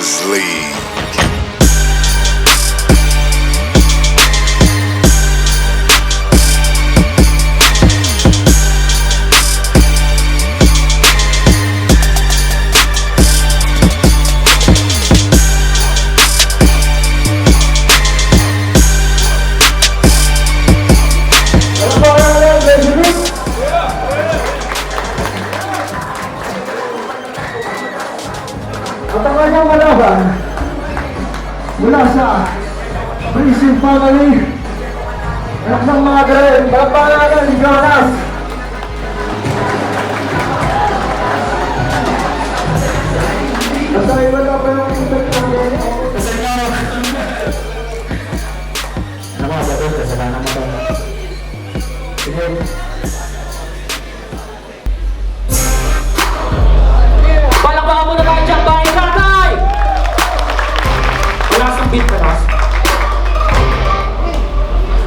Champions League. At ang kanyang malaban mula sa Prison Family, anak ng mga garen, bapangalan ni Jonas. Nasa iba na pa yung impact namin. Ano mga bato? Kasalanan mo ito. Sige. Palakpakan mo na tayo dyan, bahay katay! Wala sang beat ka, Ras.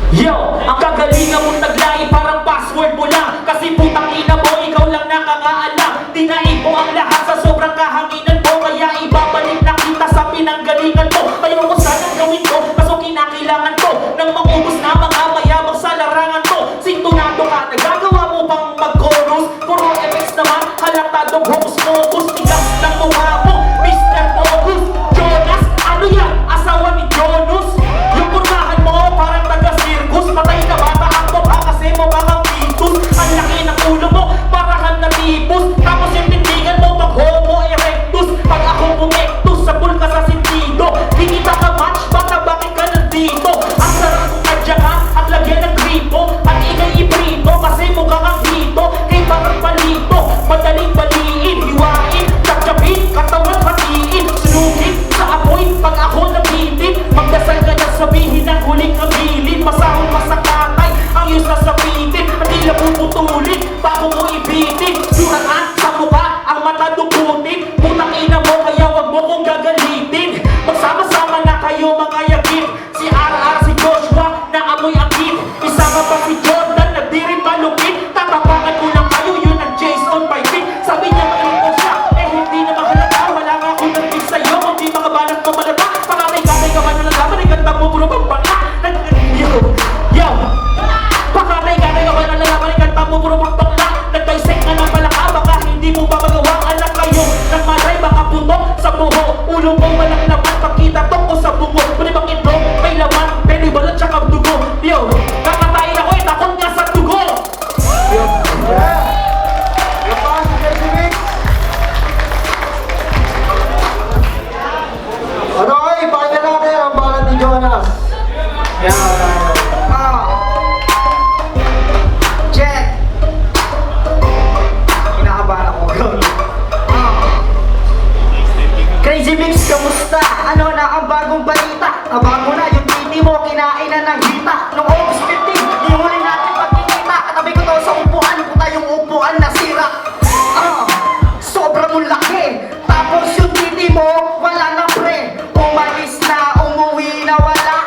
Yo! Ang kagalingan mong naglahi parang password mo lang. Kasi putang ina mo, ikaw lang nakakaalam. Dinaig mo ang lahat sa sobrang kahanginan mo. Kaya ibabalik na kita sa pinanggalingan mo. Kayo ko sanang gawin ko, kaso kinakailangan ko nang maubos na mga mayabang sa larangan ko. Sintonado ka, nagagawa mo pang mag-chorus. Puro effects naman, halatadong hokus-pokus. Tigas ng mukha mo, Mr. Focus. Jonas, ano yan? Asawa ni Jonas? Yung kurmahan mo, parang taga-circus. Patay na bata ang mukha kasi mukha kang fetus. Ang laki ng ulo mo, parahan na tipus. Tapos yung tindigan mo, mag-homo erectus. Pag ako bumektus, sabul ka sa sentido. Di kita ka-match, baka bakit ka nandito? Ang sarap kong kadyakan at lagyan ng gripo. At ingay ibrito, kasi mukha kang dito. Kay parang palito, madaling baliin, hiwain, tsatsapin, katawan hatiin. Sunugin sa apoy, pag ako nabitin. Magdasal ka na sabihin ang huling kabilin. Masahol masakatay, ang iyong sasabitin. Hindi lang puputulin, bago mo ibitin. Suratan sa mukha, ang mata dugutin. Putang ina mo, kaya wag mo kong gagalitin. Magsama-sama na kayo mga yakin. Si RR, si Joshua, na amoy akit. Isama pa si Jordan, na di rin malupit. Tatapakan ko lang kayo, yun ang Jason fighting. Sabi niya magaling ko siya, eh hindi na mahalata. Wala nga akong narinig sa'yo, kundi mga banat mo malata. Pakatay-katay ka ba na nalaman, ay ganda mo puro pang bangla. Yo! Pakatay-katay ka ba na nalaman, ay ganda mo puro pang bangla. Nag-dissect na ng balaka, baka hindi mo pa magawa. Anak kayo, ng malay, baka putok sa buho. Ulo mo walang laman, pakita toko sa bungo. Pwede bang ito, may laman, pwede balat tsaka dugo. Yo! Kakatayin ako, takot nga sa dugo. Ano ay, pakita natin ang balat ni Jonas. Check! Kinakabahan ako. Crazy Mix, kamusta? Ano na ang bagong balita? Bago na yung titi mo, kinain na ng hita. Noong August 15, yung huli natin pagkikita. Katabi ko to sa upuan, puta yung upuan nasira. Sobrang laki. Tapos yung titi mo, wala na pre. Umalis na, umuwi na wala.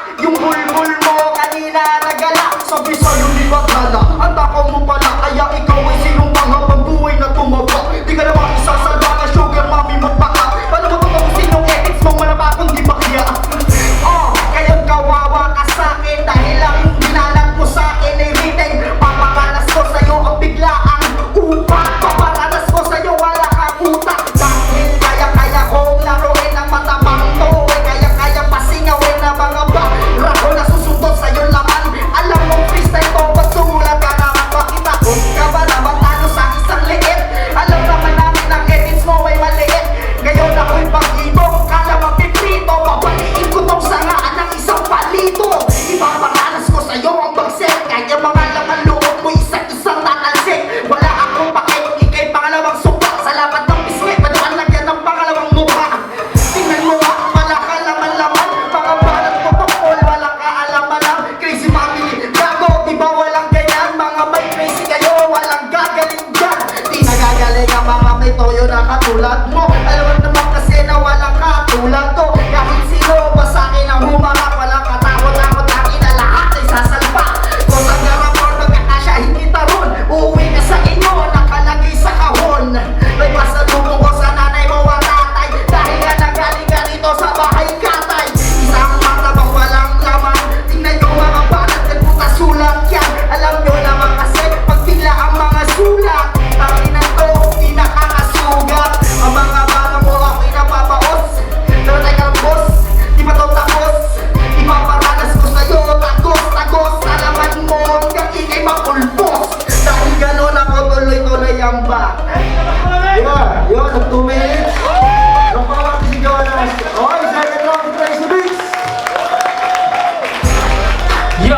Yo!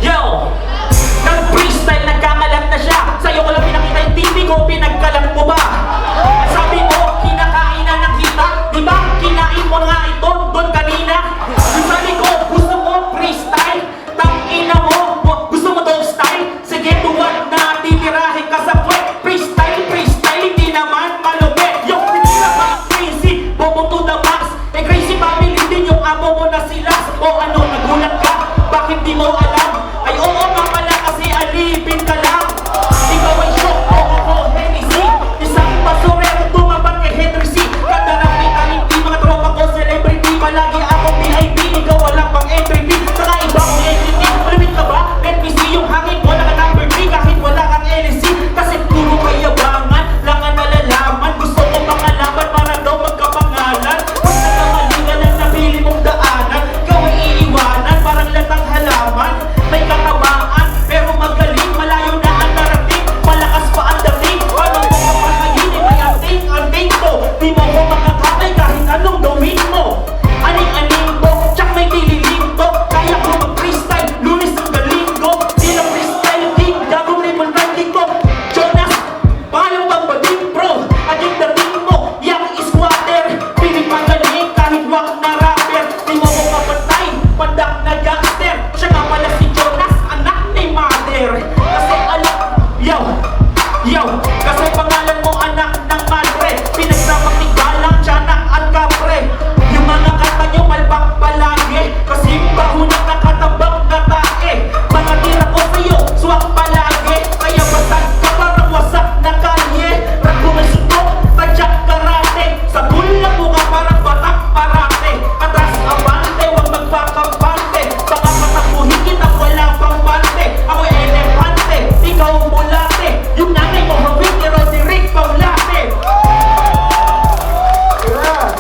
Yo! Nag-freestyle, nagkakalat na siya. Sa'yo ko lang pinakita yung TV ko, pinagkalat mo ba? Sabi mo, kinakain na ng hita. Diba? Kinain mo nga ito doon kanina. Yung sabi ko, gusto mo freestyle? Tangina mo, gusto mo dog style? Sige, tuwad na, titirahin ka sa kwek. Freestyle, freestyle, hindi naman malupit. Yung pinira pa crazy, bobo to the max. Eh crazy family din yung amo mo na silas. O ano, nagulat ka? Bakit di mo alam? Ay oo nga pala kasi alipin ka lang. Ikaw ay shock, o ako Hennessy. Isang basurero tumabat kay Henry C. Kadarang may di mga tropa ko celebrity. Palagi akong VIP, ikaw wala pang entry fee. Saka iba kong entity, malapit ka ba? NPC yung hangin mo, naka number 3 kahit wala kang LSC. Kasi puro kayabangan, lang ang nalalaman. Gusto ko pangalaman para daw magkapangalan. Kung nagkamali ka lang sa pili mong daanan, ikaw ay iiwanan, parang latang halaman. May katabaan, pero magaling, malayo na ang narating. Malakas pa ang dating, paano mo kapahayinin? May anting to, di mo ko makakapay kahit anong gawin mo. Aning-aning mo, tsak may tililing to. Kaya ko mag-freestyle, Lunes hanggang Linggo. Di lang freestyle king, gagong label branding ko. Jonas, paano bang bading bro? At yung dating mo, young squatter. Piling magaling kahit wak na rapper. Di mo ko mapatay, pandak na gangster. Siya nga pala si Jonas, anak ni mother. Kasi alam, yo, kasi pangalan mo anak ng madre. Pinagsamang ni Galang, Tiyanak at Kapre. Yung mga kanta nyo malbak palagi, kasi bahunang nakatabang natae. Mga tira ko sa'yo, swak palagi. Kaya basag ka parang wasak na kalye. Rap kumasuntok, tadyak karate. Sa bulang mo ka parang batak parate. Atras abante, huwag magpakampante. Baka patapuhin kita, wala pang bante. Ako elepante, ikaw bulate. Yung nanay mo hawig ni Roderick Paulate. Yeah.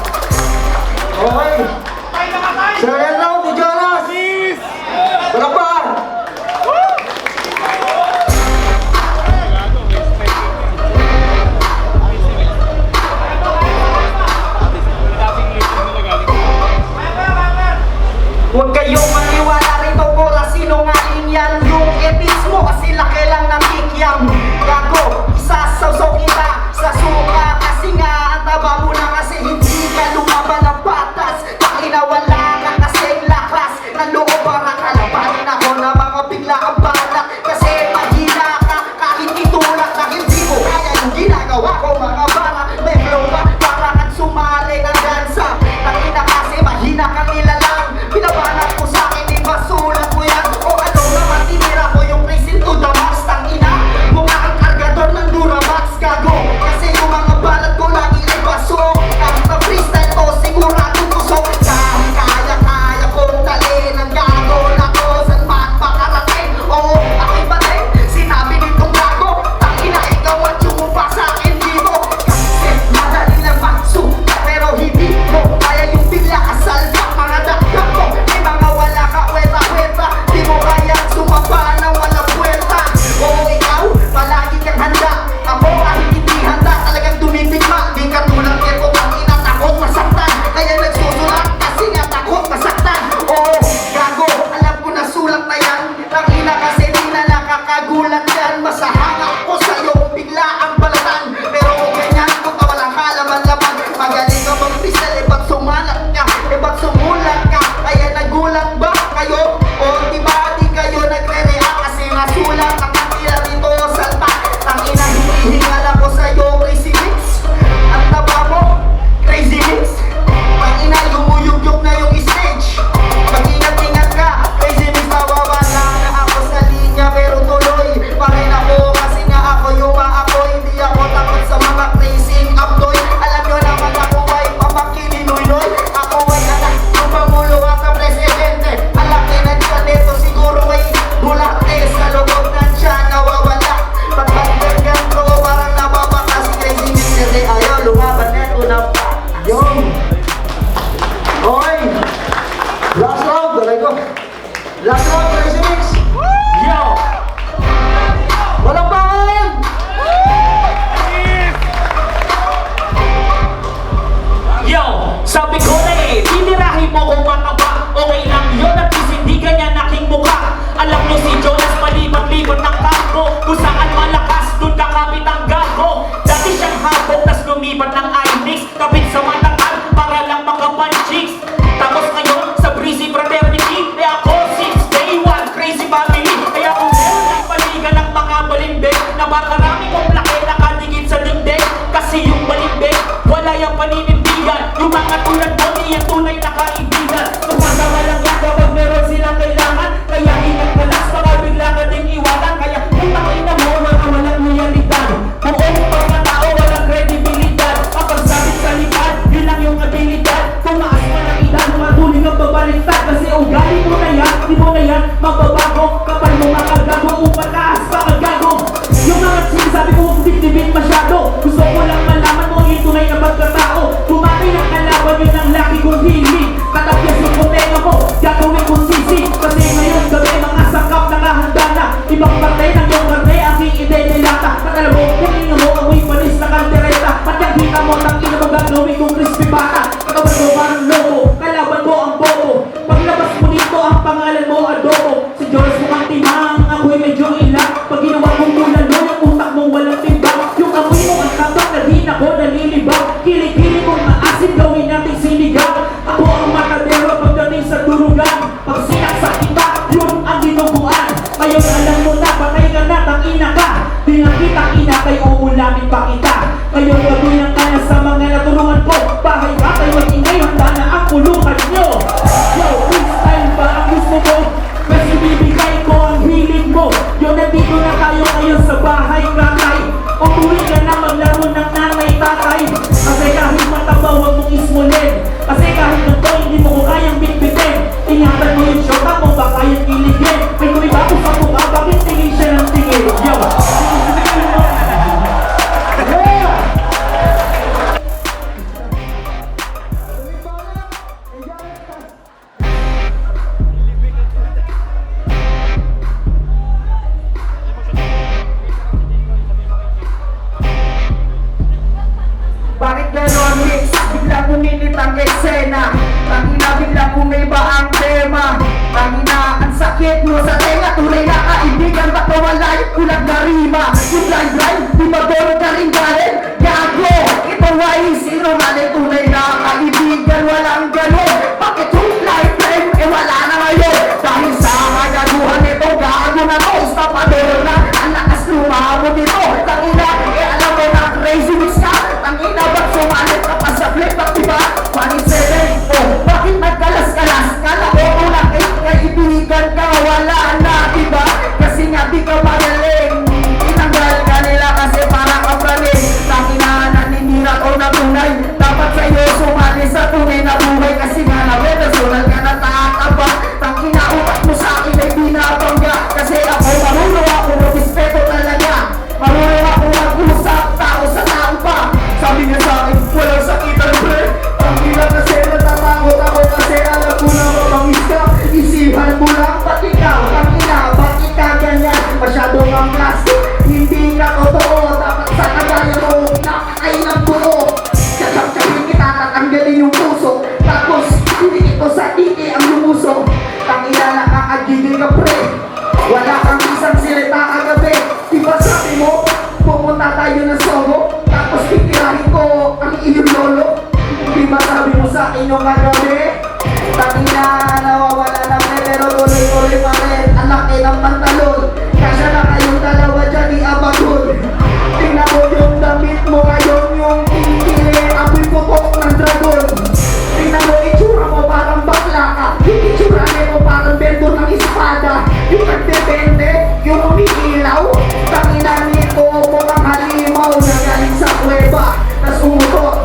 Okay. Second round ni Jonas. Palakpakan. Huwag kayong maniwala rito pura sinungaling yan. Yung etis mo kasi laki lang ng kikyam. Gago, isasawsaw kita sa suka. Kasi nga ang taba mo na kasi hindi ka lumaban ng patas. Takina wala ka kasing lakas ng loob para kalabanin ako na mga bigla ang balat. Kasi mahina ka kahit itulak na hindi mo kaya yung ginagawa ko mga bara. May flow ka para kang sumali ng dansa. Takina kasi mahina kang nilalang. Pinabanat ko sa akin, di ba sulat mo yan? O ano naman tinira ko yung reason to the max. Tangina, mukha kang kargador ng Duramax. Gago, kasi yung mga balat ko lagi ay baso. Kahit na freestyle to, siguradong kusok. Dahil kaya kong talin ang gago na to. Saan man makarating? Oo, ako'y patay. Sinabi nitong gago, tangina ikaw at sumupa sa akin dito. mga tulad mo, di yan tunay na kaibigan. Sumasama lang yan kapag meron silang kailangan. Kaya ingat ka lang, baka bigla ka ding iwanan. Kaya putang ina mo, mga walang loyalidad. Buong mga tao, walang kredibilidad. Kapag sabit sa likad, yun lang yung abilidad. Tumaas mo ng edad, matuloy ang babaliktad. Kasi ugali mo na yan, di mo na yan magbabago. Kapal mo makagago, upataas pa kagago. Yung mga sinasabi ko, huwag dibdibin masyado. Gusto ko lang malaman mo yung tunay na pagkatao. Tumaki ng kalaban, yun ang laki kong hiling. Katapyas yung kontena mo, gagawin kong sisi. Kasi ngayon gabi, mga sakap nakahanda na. Ibang partay ng iyong karne, aking ide-delata. At alam mo, kunin mo, amoy panis na kaldereta. Patyang kita mo, tangin mo gagawin kong crispy bata. Katawan mo parang lobo, kalaban mo ang bobo. Paglabas mo dito, ang pangalan mo adobo. Si Joyce mo kang timang, ako'y medyo ilang. Pag ginawa kong tulalo, yung utak mong walang timbang. Yung amoy mo ang tabak na di na ko nalilibang. Kilig-kilig mong maasin, gawin natin sinigang. Ako ang matadero pagdating sa durugan. Pag sinaksak kita, yun ang dinuguan. Ngayon alam mo na, patay ka na, tangina ka. Di na kita inatay, uulamin pa kita. Ngayon gagawin ka na sa mga natulungan ko. Bahay ka tayo mag-ingay, handa na ang kulungan nyo. Yo, freestyle ba ang gusto mo? Kasi bibigay ko ang hiling mo. Yo, nandito na tayo ngayon sa bahay kakay. Umuwi ka na maglaro ng nanay tatay. Kasi kahit mataba, huwag mong ismulin. Kasi kahit ganito, hindi mo ko kayang bitbitin. Ingatan mo yung shota mo, baka yung kiligin. May kumiba ko sa mukha, bakit tingin siya ng tingin? Yo, Yeah! Bakit ganon mix? Bigla puminit ang eksena. Tangina bigla pumiba ang tema. Tangina ang sakit mo sa tenga. Tunay na kaibigan, ba't nawala yung kulag na rima? Yung blind blind, di magorong ka rin galing. Gago, ito ay zero mali. Tunay na kaibigan, walang ganon. Bakit yung life time, eh wala na ngayon. Dahil sa kagaguhan ito, gago na to. Stapador na, ang lakas lumabot ito. Tangina, eh alam mo na crazy mix ka. Tangina, ba't sumalit ka pa sa flip at diba? 27, oh, bakit nagkalas-kalas? Kala ko lang eh, kaibigan ka, wala na, diba? Kasi nga di ka magaling. Tinanggal ka nila kasi para ka praning. Tangina, naninira ko na tunay. Dapat sa'yo sumali sa tunay na buhay. Kasi nga na personal ka na takaba. Tangina, utak mo sa'kin ay binabangga. Kasi ako marunong ako, respeto talaga. Marunong ako mag-usap, tao sa tao pa. Sabi niya sa'kin, walang sakitan pre. Ang hirap kasi natatakot ako kasi alam ko na mabangis ka. Isipan mo lang, ba't ikaw? Tangina, bakit ka ganyan? Masyadong ang plastic, hindi ka totoo. Dapat sa kagaya mo, nakakain ang buo. Sasap-sapin kita, tatanggalin yung puso. Tapos, hindi ito sa titi ang lumuso. Tangina, nakakagigil ka pre. Wala kang isang silita kagabi. Diba sabi mo, pumunta tayo ng Sogo? Tapos titirahin ko ang iyong lolo. Di ba sabi mo sa akin yung kagabi? Tangina, nawawala na pero tuloy-tuloy pa rin. Ang laki ng pantalon. Kasya na kayong dalawa dyan, di abagod. Tingnan mo yung damit mo ngayon, yung kinikili. Apoy putok ng dragon. Tingnan mo itsura mo parang bakla ka. Yung itsura mo parang bendo ng espada. Yung nagdepende, yung umiilaw. Tangina nito mo kang halimaw na galing sa kuweba. Tas umutot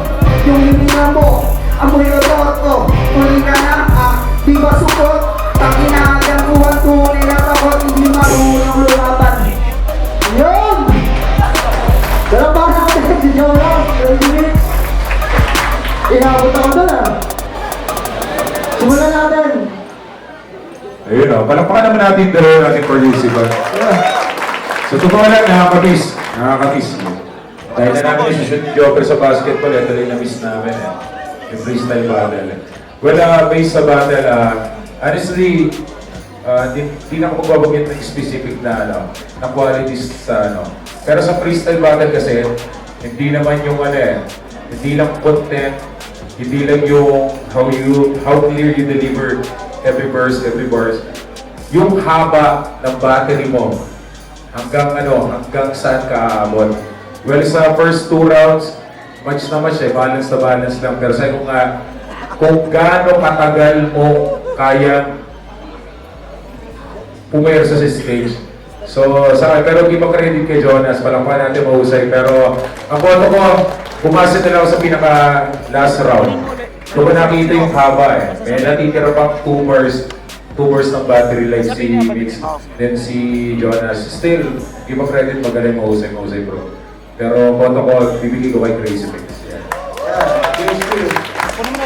yung hininga mo. Amoy otot ko. Tuloy ka na di ba sukot? Tangina hanggang kuwan tunay na takot. Hindi marunong lumaban. Yun! Pero para natin si Joram, 30 minutes. Inabot ako doon Simulan natin. Ayun o, palakpakan naman natin dalawa natin participant. Yeah. So totoo lang, nakakatis. Nakakatis. Dahil na namin yung shoot jobber sa basketball, ito rin na-miss namin eh. Yung freestyle battle. Well, based sa battle, honestly, di na ako magbabanggit ng specific na, na qualities sa Pero sa freestyle battle kasi, hindi naman yung hindi lang content, hindi lang yung how clear you deliver every verse, every bars. Yung haba ng battery mo, hanggang saan ka aabot. Well, sa first 2 rounds, match na match balance na balance lang. Pero sa kung kung gaano katagal mo kaya pumersa sa stage. So, pero di pa credit kay Jonas, palakpan natin mahusay. Pero ang boto ko, bumasa na lang ako sa pinaka last round. Doon ko nakita yung haba eh. May natitira pang 2 bars ng battery like si Mix, then si Jonas. Still, di pa credit magaling mahusay bro. Pero boto ko, bibigay ko kay Crazy Mix. Yeah.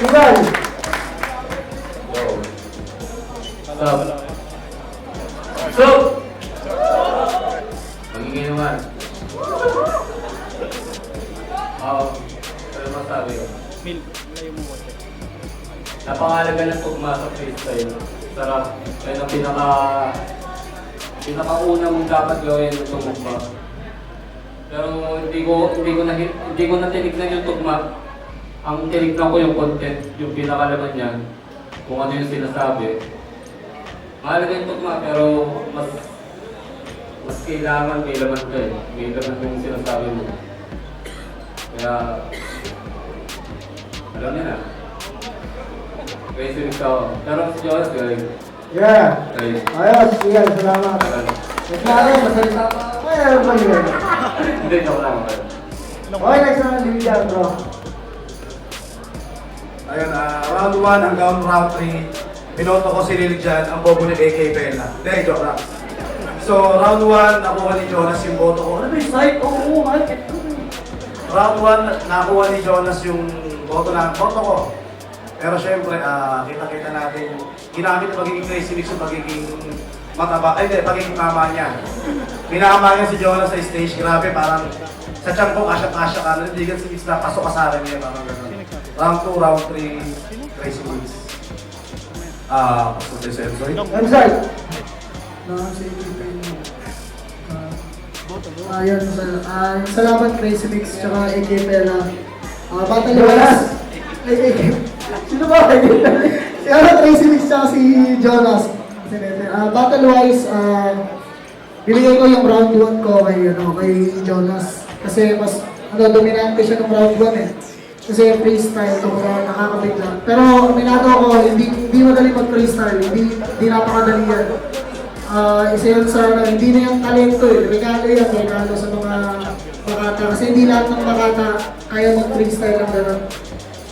Ivan! So, magiging naman. Ano masabi ko? Napakalaga ng tugma sa freestyle. Sarap. Kaya ang pinakauna mong dapat gawin ng tugma. Pero hindi ko na tinignan yung tugma. Ang tinignan ko yung content, yung pinakalaman niya, kung ano yung sinasabi. Mahalaga yung tugma, pero mas kailangan may laman ka eh. May laman yung sinasabi mo. Kaya, alam niya na. Crazy mix ako. Pero si Jonas, galing. Yeah! Galing. Ayos, Ian, salamat. Nagkari, masalita pa. Ay, ano ba yun? Hindi, joke lang. Okay, next na Lividan, bro. Ayun, round 1 hanggang round 3, pinoto ko si Lil Jan, ang bobo ni AK Bella. Hindi, joke lang. So, round 1, nakuha ni Jonas yung boto ko. Ano ba yung side? Oo, round 1, nakuha ni Jonas yung boto ko. Pero syempre, kita-kita natin, ginamit ang pagiging Crazy Mix yung pagiging mataba, pagiging mama niya. Pinama niya si Jonas sa stage, grabe, parang sa tiyan ko, kasya-kasya ka, nandigan si Mix na pasok ka sa akin niya, parang gano'n. Round 2, round 3, Crazy Mix. Pasok din sa'yo, sorry. Website. Ayun, salamat Crazy Mix tsaka AK Pela. Battle Jonas! wise, Sino ba? salamat Crazy Mix tsaka si Jonas. Battle wise, binigay ko yung round 1 ko kay Jonas. Kasi mas dominante siya ng round 1 eh. Kasi freestyle, kumbaga nakakabigla. Pero minado ako, hindi madali mag-freestyle, hindi napakadali yan. Isa yun sa hindi na yung talento eh. Regalo sa mga Makata. Kasi hindi lahat ng Makata kaya mag-freestyle ng gano'n.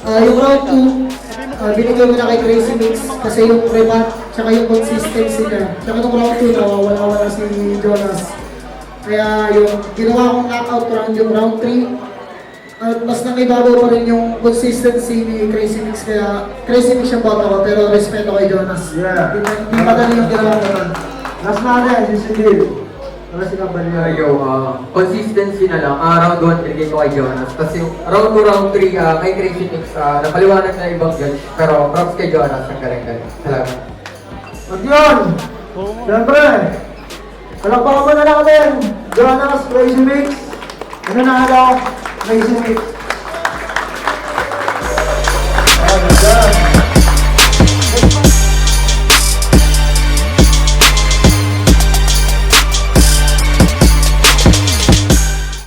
Yung round 2, binigay ko na kay Crazy Mix kasi yung rebat, tsaka yung consistency niya. Tsaka nung round 2, nawawala si Jonas. Kaya yung ginawa kong knockout round, yung round 3, at mas nangibabaw pa rin yung consistency ni Crazy Mix. Kaya Crazy Mix yung boto ko, pero respeto kay Jonas. Yeah. Hindi madali yung ginawa ko nun. Last na rin, si Sidil. Ano si Kaban niya? Consistency na lang. Round 1, binigay ko kay Jonas. Tapos yung round 2, round 3, kay Crazy Mix, napaliwanag na ibang judge. Pero props kay Jonas, ang galing-galing. Salamat. At yun, siyempre, palakpakan mo na natin, Jonas, Crazy Mix. Ano na Crazy Mix. Oh my God.